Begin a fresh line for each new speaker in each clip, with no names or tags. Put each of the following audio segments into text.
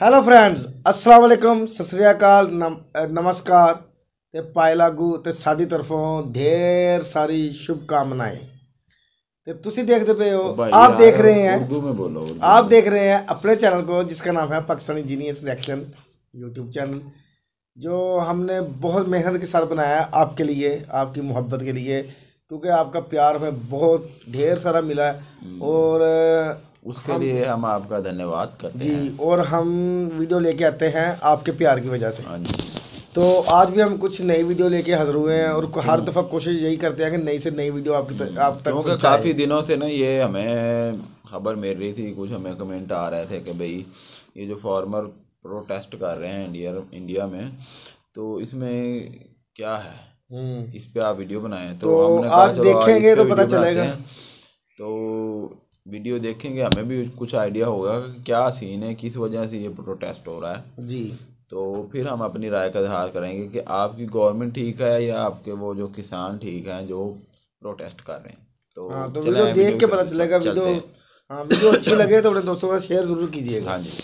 Hello friends, अस्सलाम वालेकुम, सत श्री अकाल, नमस्कार ते पाए लागू ते साडी तरफों ढेर सारी शुभकामनाएं। ते तुसी देखते पे हो, आप देख रहे हैं
उर्दू में बोलो।
आप देख रहे हैं अपने चैनल को जिसका नाम है Pakistani genius reaction YouTube channel, जो हमने बहुत मेहनत के साथ बनाया है आपके लिए, आपकी मोहब्बत के लिए, क्योंकि आपका प्यार हमें बहुत ढेर सारा मिला है और
उसके लिए हम आपका धन्यवाद करते हैं
जी। और हम वीडियो लेके आते हैं आपके प्यार की वजह से।
हाँ जी।
तो आज भी हम कुछ नई वीडियो लेके हाजिर हुए हैं और हर दफ़ा कोशिश यही करते हैं कि नई से नई वीडियो आप तक
क्योंकि काफ़ी दिनों से ना ये हमें खबर मिल रही थी, कुछ हमें कमेंट आ रहे थे कि भाई ये जो फार्मर प्रोटेस्ट कर रहे हैं इंडिया में, तो इसमें क्या है, इस पे आप वीडियो बनाएं। तो हमने
आज देखेंगे तो पता चलेगा।
तो वीडियो देखेंगे, हमें भी कुछ आइडिया होगा कि क्या सीन है, किस वजह से ये प्रोटेस्ट हो रहा है
जी।
तो फिर हम अपनी राय का इजहार करेंगे कि आपकी गवर्नमेंट ठीक है या आपके वो जो किसान ठीक हैं जो प्रोटेस्ट कर रहे हैं। तो
तो वीडियो देख के पता चलेगा। वीडियो अच्छी लगे तो अपने दोस्तों का शेयर जरूर कीजिएगा।
हाँ जी।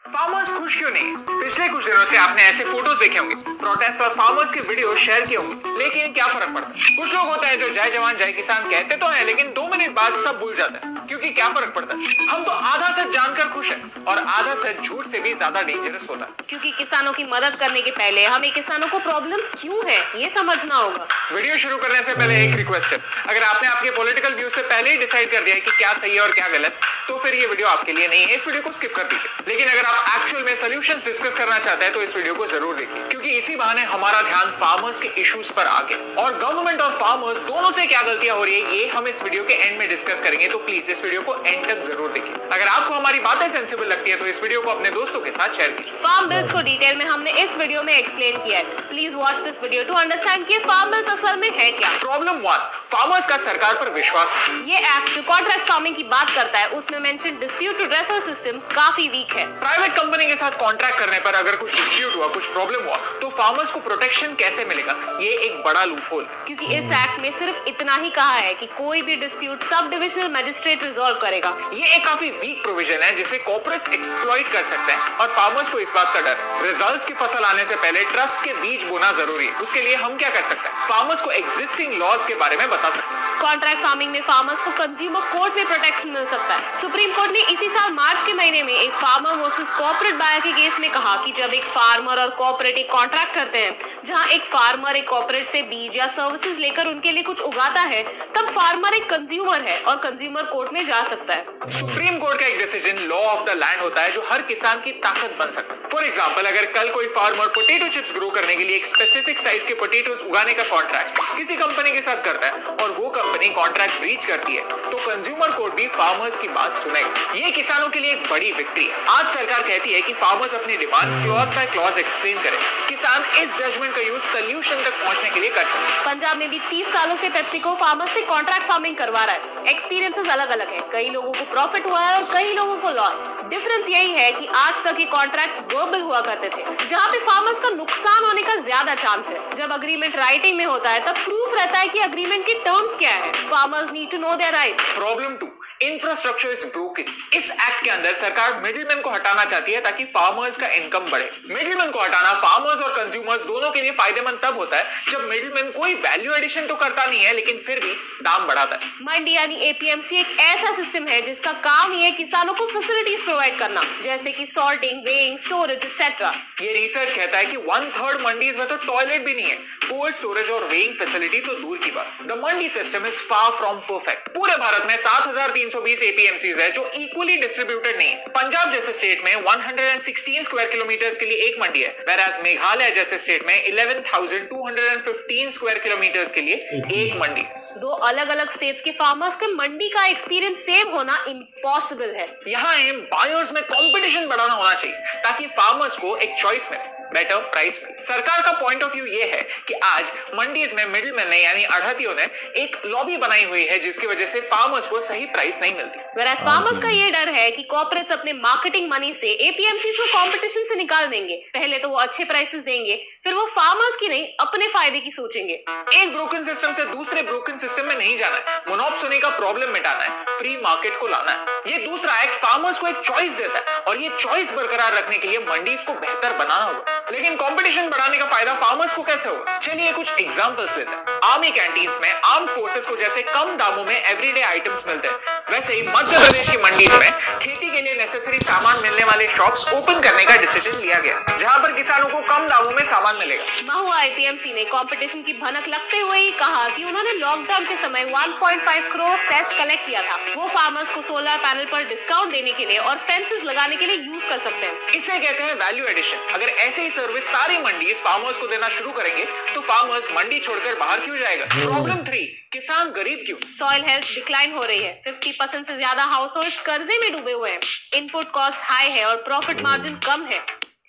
फार्मर्स खुश क्यों नहीं? पिछले कुछ दिनों से आपने ऐसे फोटोज देखे होंगे, प्रोटेस्ट और फार्मर्स के वीडियो शेयर किए होंगे, लेकिन क्या फर्क पड़ता है? कुछ लोग होते हैं जो जय जवान जय किसान कहते तो हैं, लेकिन 2 मिनट बाद सब भूल जाते हैं, क्योंकि क्या फर्क पड़ता है? हम तो आधा सच जानकर खुश हैं और आधा सच झूठ से भी ज्यादा डेंजरस होता है,
क्योंकि किसानों की मदद करने के पहले हमें किसानों को प्रॉब्लम्स क्यों है ये समझना होगा।
वीडियो शुरू करने से पहले एक रिक्वेस्ट है, अगर आपने आपके पॉलिटिकल व्यू से पहले ही डिसाइड कर दिया है कि क्या सही है और क्या गलत, तो फिर ये वीडियो आपके लिए नहीं है, इस वीडियो को स्किप कर दीजिए। लेकिन अगर आप एक्चुअल में सॉल्यूशंस डिस्कस करना चाहते हैं तो इस वीडियो को जरूर देखिए, क्योंकि इसी बहाने हमारा ध्यान फार्मर्स के इश्यूज पर आ गया और गवर्नमेंट और फार्मर्स दोनों से क्या गलतियां हो रही है ये हम इस वीडियो के एंड में डिस्कस करेंगे। तो प्लीज इस वीडियो को एंड तक जरूर देखिए। अगर आपको हमारी बातें सेंसिबल लगती है तो इस वीडियो को अपने दोस्तों के साथ शेयर कीजिए।
फार्म बिल्स को डिटेल में हमने इस वीडियो में एक्सप्लेन किया है। Please watch this video to understand कि फार्म बिल्स असल में है क्या।
प्रॉब्लम 1, फार्मर्स का सरकार पर विश्वास नहीं।
ये एक्ट जो कॉन्ट्रैक्ट फार्मिंग की बात करता है उसमें मेंशन डिस्प्यूट रेजोल्यूशन सिस्टम काफी वीक है।
प्राइवेट कंपनी के साथ कॉन्ट्रैक्ट करने पर अगर कुछ डिस्प्यूट हुआ, कुछ प्रॉब्लम हुआ, तो फार्मर्स को प्रोटेक्शन कैसे मिलेगा? ये एक बड़ा लूपहोल,
क्योंकि इस एक्ट में सिर्फ इतना ही कहा है कि कोई भी dispute sub divisional magistrate resolve करेगा।
ये एक काफी वीक प्रोविजन है जिसे कॉर्पोरेट्स एक्सप्लॉइट कर सकते हैं और फार्मर्स को इस बात का डर है। रिजल्ट्स की फसल आने से पहले ट्रस्ट के बीज बोना जरूरी है। उसके लिए हम क्या कर सकते हैं? फार्मर्स को एग्जिस्टिंग लॉज के बारे में बता सकते हैं।
कॉन्ट्रैक्ट फार्मिंग में फार्मर्स को कंज्यूमर कोर्ट में प्रोटेक्शन मिल सकता है। सुप्रीम कोर्ट ने इसी साल मार्च के महीने में एक फार्मर वर्सेस कॉर्पोरेट बायर के केस में कहा कि जब एक फार्मर और कॉर्पोरेट एक कॉन्ट्रैक्ट करते हैं जहां एक फार्मर एक कॉर्पोरेट से बीज या सर्विसेज लेकर उनके लिए कुछ उगाता है, तब फार्मर एक कंज्यूमर है और कंज्यूमर कोर्ट में जा सकता है।
सुप्रीम कोर्ट का एक decision law of the land होता है जो हर किसान की ताकत बन सकता है। फॉर एग्जांपल, अगर कल कोई फार्मर पोटैटो चिप्स ग्रो करने के लिए एक स्पेसिफिक साइज के पोटैटोज उगाने का कॉन्ट्रैक्ट किसी कंपनी के साथ करता है और वो कंपनी कॉन्ट्रैक्ट ब्रीच करती है, तो कंज्यूमर कोर्ट भी फार्मर्स की बात सुनेगा। ये किसानों के लिए एक बड़ी विक्ट्री है। आज सरकार कहती है कि फार्मर्स अपनी demands clause by clause explain करें। किसान इस जजमेंट का यूज सोल्यूशन तक पहुंचने के लिए कर सकते हैं।
पंजाब में भी 30 सालों से पेप्सिको फार्मर्स से कॉन्ट्रैक्ट फार्मिंग करवा रहा है। एक्सपीरियंसेस अलग अलग है, कई लोगों को प्रॉफिट हुआ है और कई लोगों को लॉस। डिफरेंस यही है कि आज तक ये कॉन्ट्रैक्ट्स वर्बल हुआ करते थे, जहाँ पे फार्मर्स का नुकसान होने का ज्यादा चांस है। जब अग्रीमेंट राइटिंग में होता है तब प्रूफ रहता है कि अग्रीमेंट के टर्म्स क्या है। Farmers need to know their rights.
Problem 2, infrastructure is broken. इस एक्ट के अंदर सरकार मिडिलमैन को हटाना चाहती है ताकि फार्मर्स का इनकम बढ़े। मिडिलमैन को हटाना फार्मर्स और कंज्यूमर्स दोनों के लिए फायदेमंद तब होता है जब मिडिलमैन कोई वैल्यू एडिशन तो करता नहीं है लेकिन फिर भी दाम बढ़ाता है।
मंडी यानी एपीएमसी एक ऐसा सिस्टम है जिसका काम ही है किसानों को फैसिलिटीज प्रोवाइड करना, जैसे कि सॉर्टिंग, वेइंग, स्टोरेज एक्सेट्रा।
ये रिसर्च कहता है कि 1/3 मंडीज में तो टॉयलेट भी नहीं है, कोल्ड स्टोरेज और वेइंग फैसिलिटी तो दूर की बात। The Mandi system is far from perfect. पूरे भारत में 7320 एपीएमसीज है जो इक्वली डिस्ट्रीब्यूटेड नहीं है। पंजाब जैसे स्टेट में 116 स्क्वायर किलोमीटर के लिए एक मंडी है, whereas मेघालय जैसे स्टेट में 11,215 स्क्वायर किलोमीटर के लिए एक मंडी।
दो अलग अलग स्टेट्स के फार्मर्स के मंडी का एक्सपीरियंस सेम होना इम्पॉसिबल है।
यहाँ एम बायर्स में कंपटीशन बढ़ाना होना चाहिए ताकि फार्मर्स को एक चॉइस मिले, बेटर प्राइस मिले। सरकार का पॉइंट ऑफ व्यू ये है कि आज मंडीज में मिडिलमैन ने यानी आढ़तियों ने एक लॉबी बनाई हुई है जिसकी वजह से फार्मर्स को सही प्राइस नहीं मिलती।
Whereas फार्मर्स का ये डर है कि कॉर्पोरेट्स अपने मार्केटिंग मनी से एपीएमसी को कंपटीशन से निकाल देंगे। पहले तो वो अच्छे प्राइसेस देंगे, फिर वो फार्मर्स की नहीं अपने फायदे की सोचेंगे।
एक ब्रोकन सिस्टम से दूसरे ब्रोकन सिस्टम में नहीं जाना है, मोनोप्स होने का प्रॉब्लम मिटाना है, फ्री मार्केट को लाना है। ये दूसरा एक्ट फार्मर्स को एक चॉइस देता है और ये चॉइस बरकरार रखने के लिए मंडीज को बेहतर बनाना होगा। लेकिन कंपटीशन बढ़ाने का फायदा फार्मर्स को कैसे होगा? चलिए कुछ एग्जांपल्स लेते हैं। आर्मी कैंटीन्स में आर्म्ड फोर्सेस को जैसे कम दामों में एवरीडे आइटम्स मिलते हैं, वैसे ही मध्य प्रदेश की मंडीज में खेती के लिए नेसेसरी सामान मिलने वाले शॉप्स ओपन करने का डिसीजन लिया गया, जहां पर किसानों को कम दामों में सामान मिलेगा।
महुआ एपीएमसी ने कंपटीशन की भनक लगते हुए ही कहा कि उन्होंने लॉकडाउन के समय 1.5 करोड़ सेस कलेक्ट किया था, वो फार्मर्स को सोलर पैनल पर डिस्काउंट देने के लिए और फेंसेस लगाने के लिए यूज कर सकते हैं।
इसे कहते हैं वैल्यू एडिशन। अगर ऐसे ही सर्विस सारी मंडीज फार्मर्स को देना शुरू करेंगे तो फार्मर्स मंडी छोड़कर बाहर क्यों जाएगा? प्रॉब्लम 3, किसान गरीब क्यों?
सॉइल हेल्थ डिक्लाइन हो रही है, 50% से ज्यादा हाउसहोल्ड कर्जे में डूबे हुए हैं, इनपुट कॉस्ट हाई है और प्रॉफिट मार्जिन कम है।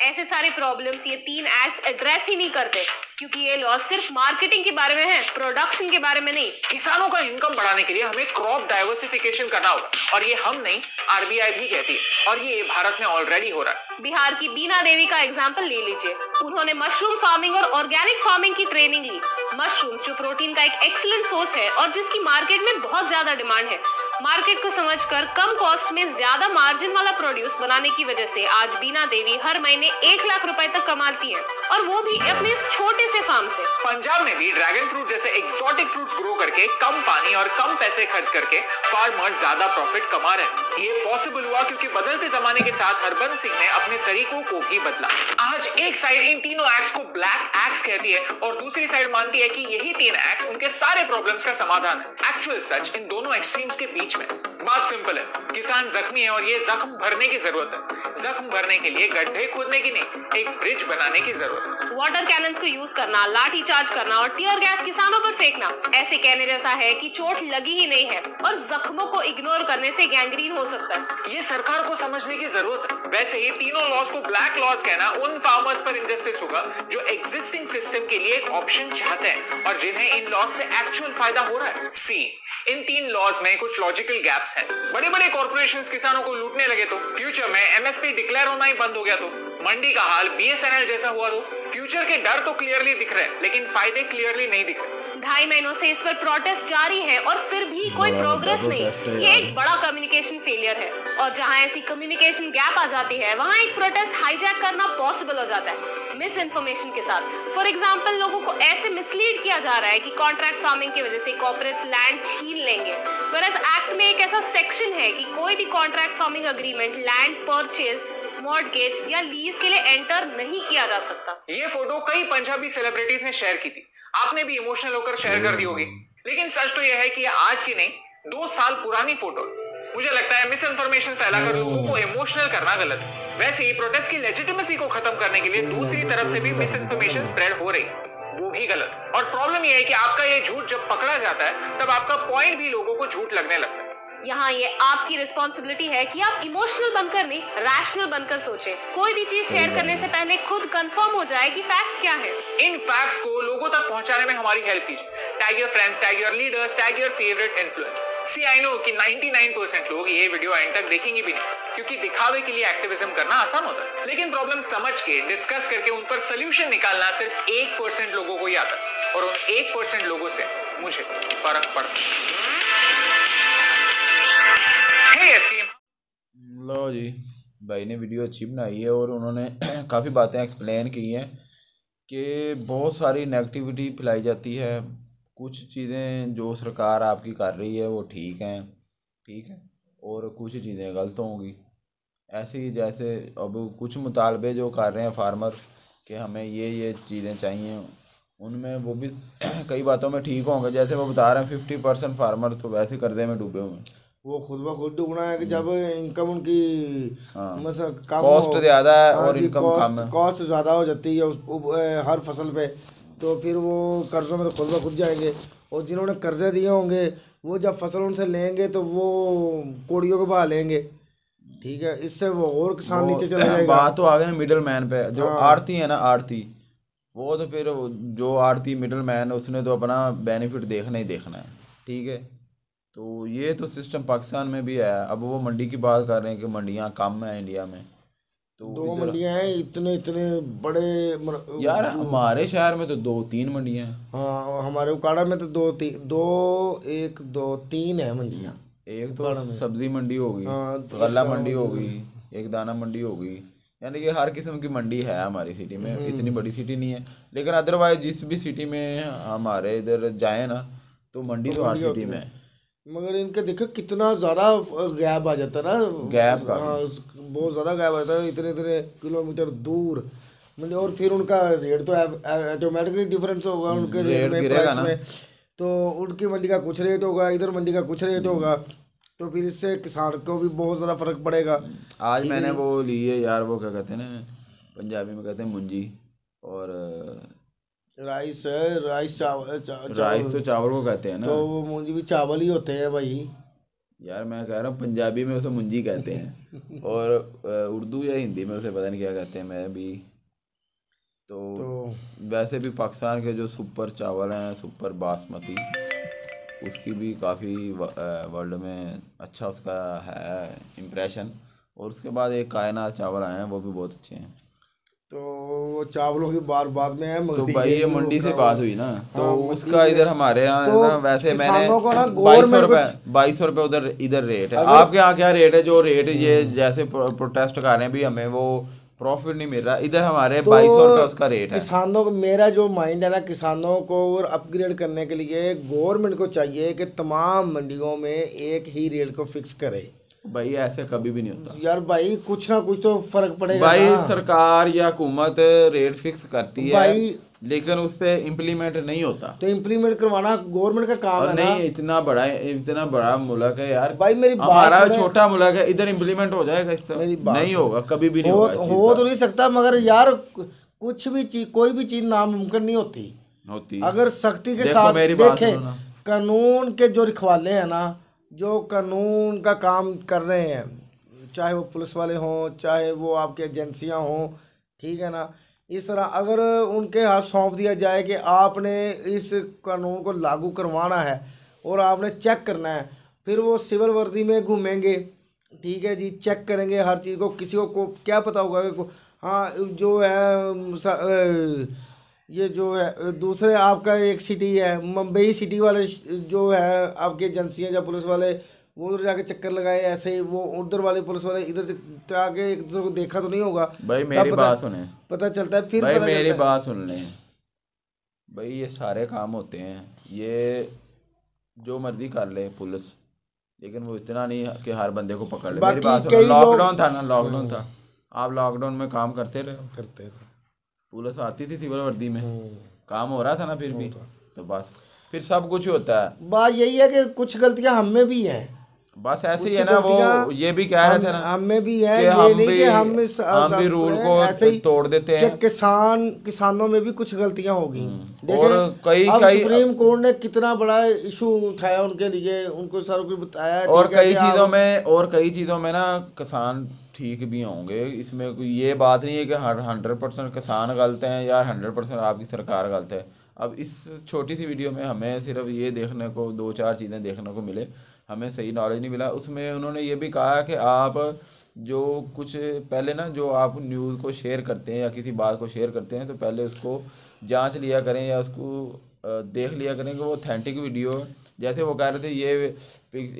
ऐसे सारे प्रॉब्लम्स ये 3 एक्ट्स एड्रेस ही नहीं करते, क्योंकि ये लॉ सिर्फ मार्केटिंग के बारे में है, प्रोडक्शन के बारे में नहीं।
किसानों का इनकम बढ़ाने के लिए हमें क्रॉप डाइवर्सिफिकेशन करना होगा, और ये हम नहीं, आरबीआई भी कहती है, और ये भारत में ऑलरेडी हो रहा है।
बिहार की बीना देवी का एग्जाम्पल ले लीजिए। उन्होंने मशरूम फार्मिंग और ऑर्गेनिक फार्मिंग की ट्रेनिंग ली। मशरूम्स जो प्रोटीन का एक एक्सीलेंट सोर्स है और जिसकी मार्केट में बहुत ज्यादा डिमांड है, मार्केट को समझकर कम कॉस्ट में ज्यादा मार्जिन वाला प्रोड्यूस बनाने की वजह से आज बीना देवी हर महीने 1 लाख रुपए तक कमाती है, और वो भी अपने इस छोटे से फार्म से।
पंजाब में भी ड्रैगन फ्रूट जैसे एक्सोटिक फ्रूट्स ग्रो करके कम पानी और कम पैसे खर्च करके फार्मर ज्यादा प्रॉफिट कमा रहे हैं। ये पॉसिबल हुआ क्योंकि बदलते जमाने के साथ हरबंस सिंह ने अपने तरीकों को भी बदला। आज एक साइड इन तीनों एक्ट्स को ब्लैक एक्ट्स कहती है और दूसरी साइड मानती है कि यही 3 एक्ट्स उनके सारे प्रॉब्लम्स का समाधान है। एक्चुअल सच इन दोनों एक्सट्रीम्स के बीच में। बात सिंपल है, किसान जख्मी है और ये जख्म भरने की जरूरत है। जख्म भरने के लिए गड्ढे खोदने की नहीं, एक ब्रिज बनाने की जरूरत है।
वाटर कैनन्स को यूज करना, लाठी चार्ज करना और टीयर गैस किसानों पर फेंकना ऐसे कहने जैसा है कि चोट लगी ही नहीं है, और जख्मों को इग्नोर करने से गैंग्रीन हो सकता है।
ये सरकार को समझने की जरूरत है। वैसे ही तीनों लॉज को ब्लैक लॉज कहना उन फार्मर्स पर इंजस्टिस होगा जो एग्जिस्टिंग सिस्टम के लिए एक ऑप्शन चाहते हैं और जिन्हें इन लॉज से एक्चुअल फायदा हो रहा है। सी, इन 3 लॉज में कुछ लॉजिकल गैप्स हैं। बड़े बड़े कॉर्पोरेशंस किसानों को लूटने लगे तो, फ्यूचर में एमएसपी डिक्लेयर होना ही बंद हो गया तो, मंडी का हाल बीएसएनएल जैसा हुआ तो, फ्यूचर के डर तो क्लियरली दिख रहे हैं लेकिन फायदे क्लियरली नहीं दिख रहे।
2.5 महीनों से इस पर प्रोटेस्ट जारी है और फिर भी कोई प्रोग्रेस नहीं। ये एक बड़ा कम्युनिकेशन फेलियर है, और जहां ऐसी कम्युनिकेशन गैप आ जाती है वहां एक प्रोटेस्ट हाईजैक करना पॉसिबल हो जाता है मिस इन्फॉर्मेशन के साथ। फॉर एग्जाम्पल, लोगों को ऐसे मिसलीड किया जा रहा है कि कॉन्ट्रैक्ट फार्मिंग की वजह से कॉर्पोरेट्स लैंड छीन लेंगे, व्हेयरएज एक्ट में एक ऐसा सेक्शन है कि कोई भी contract farming agreement land purchase, mortgage या लीज के लिए एंटर नहीं किया जा सकता।
ये फोटो कई पंजाबी सेलिब्रिटीज ने शेयर की थी, आपने भी इमोशनल होकर शेयर कर दी होगी, लेकिन सच तो यह है कि आज की नहीं 2 साल पुरानी फोटो। मुझे लगता है मिस इन्फॉर्मेशन फैलाकर लोगों को इमोशनल करना गलत है। वैसे ही प्रोटेस्ट की लेजिटिमेसी को खत्म करने के लिए दूसरी तरफ से भी मिस इन्फॉर्मेशन स्प्रेड हो रही, वो भी गलत। और प्रॉब्लम यह है कि आपका ये झूठ जब पकड़ा जाता है तब आपका पॉइंट भी लोगों को झूठ लगने लगता है।
यहाँ ये आपकी रिस्पॉन्सिबिलिटी है कि आप इमोशनल बनकर नहीं, रैशनल बनकर सोचें। कोई भी चीज शेयर करने से पहले खुद कंफर्म हो जाए कि फैक्ट्स क्या है।
इन फैक्ट्स को लोगों तक पहुंचाने में हमारी हेल्प कीजिए। Tag your friends, tag your leaders, tag your favourite influencers. See, I know कि 99% लोग ये वीडियो एंड तक देखेंगे भी नहीं, क्योंकि दिखावे के लिए एक्टिविज्म करना आसान होता है, लेकिन प्रॉब्लम समझ के डिस्कस करके उन पर सोल्यूशन निकालना सिर्फ 1% लोगों को ही आता है, और उन 1% लोगों से मुझे फर्क पड़ता है।
लो जी, भाई ने वीडियो अच्छी बनाई है और उन्होंने काफ़ी बातें एक्सप्लेन की हैं कि बहुत सारी नेगेटिविटी फैलाई जाती है। कुछ चीज़ें जो सरकार आपकी कर रही है वो ठीक है, और कुछ चीज़ें गलत होंगी। ऐसे ही जैसे अब कुछ मुतालबे जो कर रहे हैं फार्मर कि हमें ये चीज़ें चाहिए, उनमें वो भी कई बातों में ठीक होंगे। जैसे वो बता रहे हैं 50% फार्मर तो वैसे कर्जे में डूबे हुए हैं।
वो खुद ब खुद डूबना है कि जब इनकम उनकी मतलब कम
कॉस्ट ज़्यादा है और इनकम कम है,
कॉस्ट ज़्यादा हो जाती है हर फसल पे, तो फिर वो कर्जों में तो खुद ब खुद जाएंगे। और जिन्होंने कर्जे दिए होंगे वो जब फसल उनसे लेंगे तो वो कोड़ियों को बहा लेंगे, ठीक है, इससे वो और किसान नीचे चला जाएगा।
बात तो आ गई ना मिडल मैन पे, जो आड़ती है ना आड़ती, वो तो फिर जो आड़ती मिडल मैन उसने तो अपना बेनिफिट देखना ही देखना है, ठीक है। तो ये तो सिस्टम पाकिस्तान में भी है। अब वो मंडी की बात कर रहे हैं कि मंडियाँ कम हैं इंडिया में, तो
2 मंडियां हैं, इतने इतने बड़े
यार हमारे शहर में तो 2-3 मंडियां हैं।
हाँ, हमारे उकाड़ा में तो 2-3 है मंडियां।
एक तो सब्जी मंडी होगी, गल्ला मंडी होगी, एक दाना मंडी होगी, यानी कि हर किस्म की मंडी है हमारी सिटी में। इतनी बड़ी सिटी नहीं है, लेकिन अदरवाइज जिस भी सिटी में हमारे इधर जाए ना तो मंडी तो हर सिटी में है।
मगर इनके देखो कितना ज़्यादा गैप आ जाता है ना,
गैप का
हाँ, बहुत ज़्यादा गैप आ जाता है, इतने इतने किलोमीटर दूर मतलब। और फिर उनका रेट तो ऑटोमेटिकली डिफरेंस होगा उनके रेट में, प्राइस में। तो उनकी मंडी का कुछ रेट होगा, इधर मंडी का कुछ रेट होगा, तो फिर इससे किसान को भी बहुत ज़्यादा फर्क पड़ेगा।
आज मैंने वो ली है यार, वो क्या कहते हैं ना, पंजाबी में कहते हैं मुंजी, और
राइस चावल
राइस तो चावल को कहते हैं ना,
तो वो मुंजी भी चावल ही होते हैं भाई।
यार मैं कह रहा हूँ पंजाबी में उसे मुंजी कहते हैं और उर्दू या हिंदी में उसे पता नहीं क्या कहते हैं मैं भी। तो वैसे भी पाकिस्तान के जो सुपर चावल हैं, सुपर बासमती, उसकी भी काफ़ी वर्ल्ड में अच्छा उसका है इम्प्रेशन। और उसके बाद एक कायनात चावल आए हैं, वो भी बहुत अच्छे हैं।
तो वो चावलों की बाद में है,
तो भाई ये मंडी से बात हुई ना, तो उसका इधर हमारे यहाँ
तो
ना, वैसे मैंने
गवर्नमेंट
2200 रुपये उधर इधर रेट है। आपके यहाँ क्या रेट है? जो रेट ये जैसे प्रोटेस्ट कर रहे हैं भी, हमें वो प्रॉफिट नहीं मिल रहा, इधर हमारे 2200 रुपये उसका रेट है।
किसानों को, मेरा जो माइंड है ना, किसानों को और अपग्रेड करने के लिए गवर्नमेंट को चाहिए कि तमाम मंडियों में एक ही रेट को फिक्स करे।
भाई ऐसे कभी भी नहीं होता
यार भाई, कुछ ना कुछ तो फर्क पड़ेगा
भाई
ना।
सरकार या हुकूमत रेट फिक्स करती है
भाई,
लेकिन उस पे इम्प्लीमेंट नहीं होता।
तो इम्प्लीमेंट करवाना गवर्नमेंट का काम है ना।
नहीं, इतना बड़ा मुल्क है यार
भाई, मेरी बात
हमारा
सुने।
छोटा मुल्क है, इधर इम्प्लीमेंट हो जाएगा इससे? नहीं होगा, कभी भी नहीं होगा।
हो तो नहीं सकता, मगर यार कुछ भी चीज, कोई भी चीज नामुमकिन नहीं होती। अगर सख्ती के साथ देखें, कानून के जो रखवाले हैं ना, जो कानून का काम कर रहे हैं, चाहे वो पुलिस वाले हों, चाहे वो आपके एजेंसियां हों, ठीक है ना, इस तरह अगर उनके हाथ सौंप दिया जाए कि आपने इस कानून को लागू करवाना है और आपने चेक करना है, फिर वो सिविल वर्दी में घूमेंगे, ठीक है जी, चेक करेंगे हर चीज़ को। किसी को क्या पता होगा कि हाँ जो है ये जो है दूसरे आपका एक सिटी है, मुंबई सिटी वाले जो है आपके एजेंसियाँ या पुलिस वाले, वो उधर जाके चक्कर लगाए, ऐसे ही वो उधर वाले पुलिस वाले इधर से आके एक दूसरे को देखा तो नहीं होगा।
भाई मेरी बात सुने,
पता चलता है फिर,
भाई मेरी बात सुन लें भाई, ये सारे काम होते हैं, ये जो मर्जी कर ले पुलिस, लेकिन वो इतना नहीं कि हर बंदे को पकड़ ले। मेरी बात सुनो, लॉकडाउन था ना, लॉकडाउन था, आप लॉकडाउन में काम करते रहे, पुलिस आती थी सिविल वर्दी में, काम हो रहा था ना, फिर भी तो बस फिर सब कुछ होता है।
बात यही है कि कुछ गलतियां हम में भी हैं,
बस ऐसे ही है ना। वो ये भी कह रहे थे ना,
हम में भी है, ये नहीं कि हम
भी रूल को ऐसे ही तोड़ देते हैं।
किसानों में भी कुछ गलतियां होगी।
और कई
सुप्रीम कोर्ट ने कितना बड़ा इशू उठाया उनके लिए, उनको सारा कुछ बताया।
और कई चीज़ों में ना किसान ठीक भी होंगे, इसमें कोई ये बात नहीं है कि 100% किसान गलत हैं या 100% आपकी सरकार गलत है। अब इस छोटी सी वीडियो में हमें सिर्फ ये देखने को 2-4 चीज़ें देखने को मिले, हमें सही नॉलेज नहीं मिला। उसमें उन्होंने ये भी कहा कि आप जो कुछ पहले ना, जो आप न्यूज़ को शेयर करते हैं या किसी बात को शेयर करते हैं, तो पहले उसको जांच लिया करें या उसको देख लिया करें कि वो ऑथेंटिक वीडियो है। जैसे वो कह रहे थे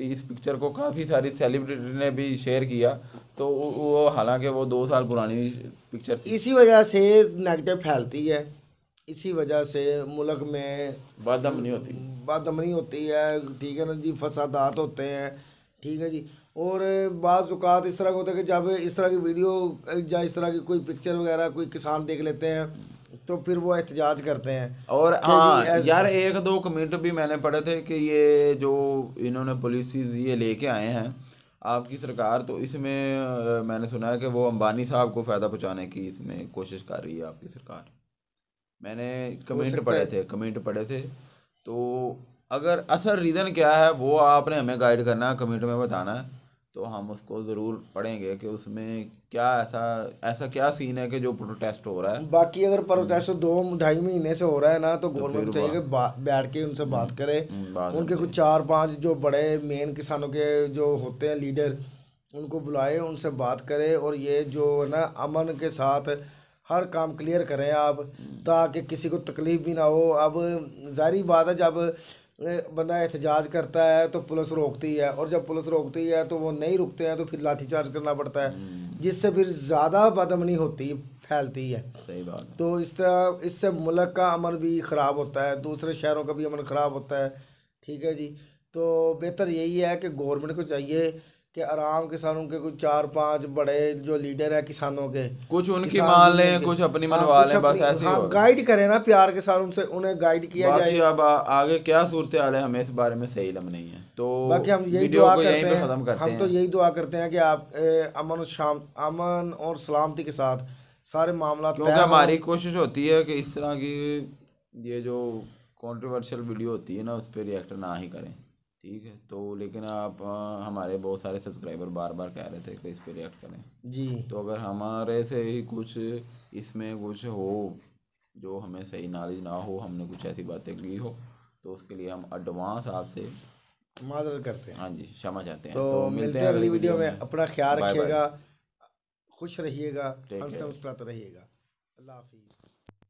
इस पिक्चर को काफ़ी सारी सेलिब्रिटी ने भी शेयर किया, तो वो हालांकि वो 2 साल पुरानी पिक्चर थी।
इसी वजह से नेगेटिव फैलती है, इसी वजह से मुल्क में बदअमनी होती है, ठीक है ना जी, फसादात होते हैं, ठीक है जी। और बाज़ औक़ात इस तरह का होता है कि जब इस तरह की वीडियो या इस तरह की कोई पिक्चर वगैरह कोई किसान देख लेते हैं, तो फिर वो एहतजाज करते हैं। और
हाँ यार, 1-2 कमेंट भी मैंने पढ़े थे कि ये जो इन्होंने पॉलिसीज़ ये लेके आए हैं आपकी सरकार, तो इसमें मैंने सुना है कि वो अंबानी साहब को फ़ायदा पहुंचाने की इसमें कोशिश कर रही है आपकी सरकार। मैंने कमेंट पढ़े थे। तो अगर असल रीज़न क्या है वो आपने हमें गाइड करना है, कमेंट में बताना है, तो हम उसको ज़रूर पढ़ेंगे कि उसमें क्या ऐसा क्या सीन है कि जो प्रोटेस्ट हो रहा है।
बाकी अगर प्रोटेस्ट 2-2.5 महीने से हो रहा है ना, तो गवर्नमेंट चाहिए कि बैठ के उनसे बात करे, उनके कुछ 4-5 जो बड़े मेन किसानों के जो होते हैं लीडर, उनको बुलाए, उनसे बात करें और ये जो है ना अमन के साथ हर काम क्लियर करें आप, ताकि किसी को तकलीफ भी ना हो। अब जाहिर बात है जब बंदा एहतजाज करता है तो पुलिस रोकती है, और जब पुलिस रोकती है तो वो नहीं रुकते हैं तो फिर लाठीचार्ज करना पड़ता है, जिससे फिर ज़्यादा बदअमनी होती फैलती है।
सही बात है।
तो इस तरह इससे मुल्क का अमन भी ख़राब होता है, दूसरे शहरों का भी अमन ख़राब होता है। ठीक है जी। तो बेहतर यही है कि गवर्नमेंट को चाहिए कि आराम के साथ उनके कुछ 4-5 बड़े जो लीडर है किसानों के,
कुछ उनकी
किसान
मान
यूनियन
लें,
के,
कुछ अपनी
हाँ,
मनवा
कुछ
लें, बस
अपनी,
ऐसे ही
हाँ,
होगा।
गाइड करें ना प्यार के साथ उनसे, उन्हें गाइड किया जाए।
बाकी अब आगे क्या सूरत हाल है हमें इस बारे में सही इल्म नहीं है, तो
बाकी हम यही
वीडियो
दुआ
को यहीं
करते
पे ख़त्म
हैं,
करते
हम
हैं।
तो यही दुआ करते हैं कि आप अमन और सलामती के साथ सारे मामला
क्योंकि
तय हों।
हमारी कोशिश होती है कि इस तरह की ये जो कंट्रोवर्शियल वीडियो होती है ना उस पर रिएक्ट ना ही करें। ठीक है, तो लेकिन आप हमारे बहुत सारे सब्सक्राइबर बार बार कह रहे थे कि इस पर रिएक्ट करें
जी।
तो अगर हमारे से ही कुछ इसमें कुछ हो जो हमें सही नॉलेज ना हो, हमने कुछ ऐसी बातें की हो, तो उसके लिए हम एडवांस आपसे
माजरत करते हैं।
हाँ जी क्षमा चाहते हैं।
तो मिलते हैं अगली वीडियो में। अपना ख्याल
बाय बाय।
रखिएगा, खुश रहिएगा,
टेक
हंसते
केयर।
मुस्कुराते रहिएगा। अल्लाह हाफिज़।